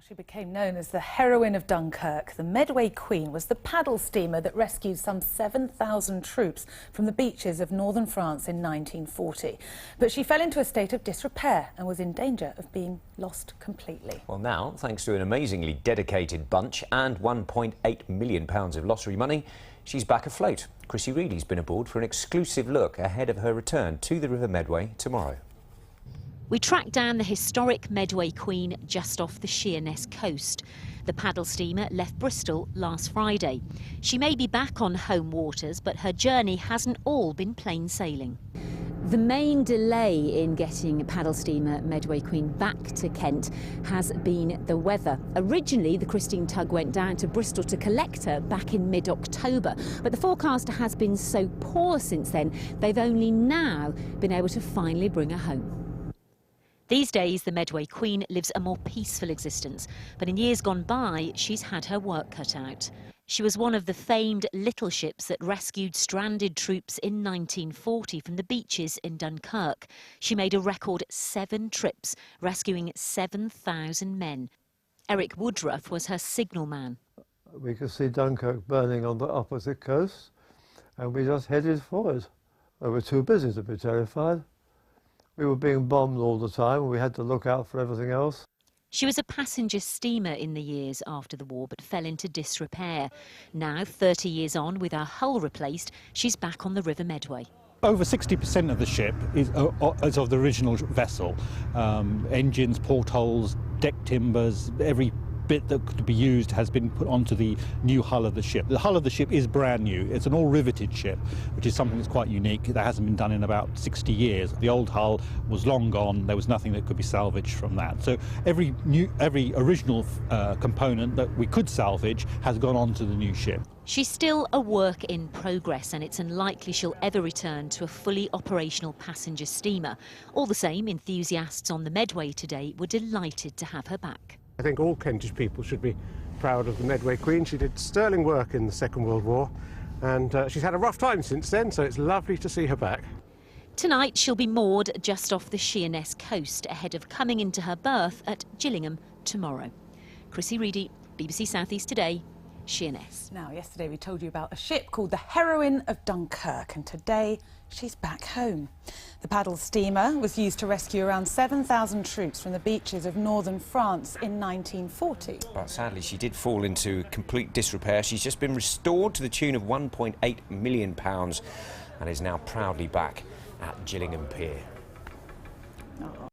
She became known as the heroine of Dunkirk. The Medway Queen was the paddle steamer that rescued some 7,000 troops from the beaches of northern France in 1940. But she fell into a state of disrepair and was in danger of being lost completely. Well, now, thanks to an amazingly dedicated bunch and £1.8 million of lottery money, she's back afloat. Chrissy Reedy's been aboard for an exclusive look ahead of her return to the River Medway tomorrow. We tracked down the historic Medway Queen just off the Sheerness coast. The paddle steamer left Bristol last Friday. She may be back on home waters, but her journey hasn't all been plain sailing. The main delay in getting paddle steamer Medway Queen back to Kent has been the weather. Originally, the Christine tug went down to Bristol to collect her back in mid-October, but the forecast has been so poor since then, they've only now been able to finally bring her home. These days, the Medway Queen lives a more peaceful existence, but in years gone by, she's had her work cut out. She was one of the famed little ships that rescued stranded troops in 1940 from the beaches in Dunkirk. She made a record 7 trips, rescuing 7,000 men. Eric Woodruff was her signalman. We could see Dunkirk burning on the opposite coast, and we just headed for it. We were too busy to be terrified. We were being bombed all the time, and we had to look out for everything else. She was a passenger steamer in the years after the war, but fell into disrepair. Now, 30 years on, with her hull replaced, she's back on the River Medway. Over 60% of the ship is of the original vessel. Engines, portholes, deck timbers, every bit that could be used has been put onto the new hull of the ship. The hull of the ship is brand new. It's an all-riveted ship, which is something that's quite unique. That hasn't been done in about 60 years. The old hull was long gone. There was nothing that could be salvaged from that. So every original component that we could salvage has gone onto the new ship. She's still a work in progress, and it's unlikely she'll ever return to a fully operational passenger steamer. All the same, enthusiasts on the Medway today were delighted to have her back. I think all Kentish people should be proud of the Medway Queen. She did sterling work in the Second World War, and she's had a rough time since then, so it's lovely to see her back. Tonight she'll be moored just off the Sheerness coast ahead of coming into her berth at Gillingham tomorrow. Chrissy Reedy, BBC South East Today, Sheerness. Now, yesterday we told you about a ship called the heroine of Dunkirk, and today she's back home. The paddle steamer was used to rescue around 7,000 troops from the beaches of northern France in 1940. But sadly, she did fall into complete disrepair. She's just been restored to the tune of £1.8 million and is now proudly back at Gillingham Pier.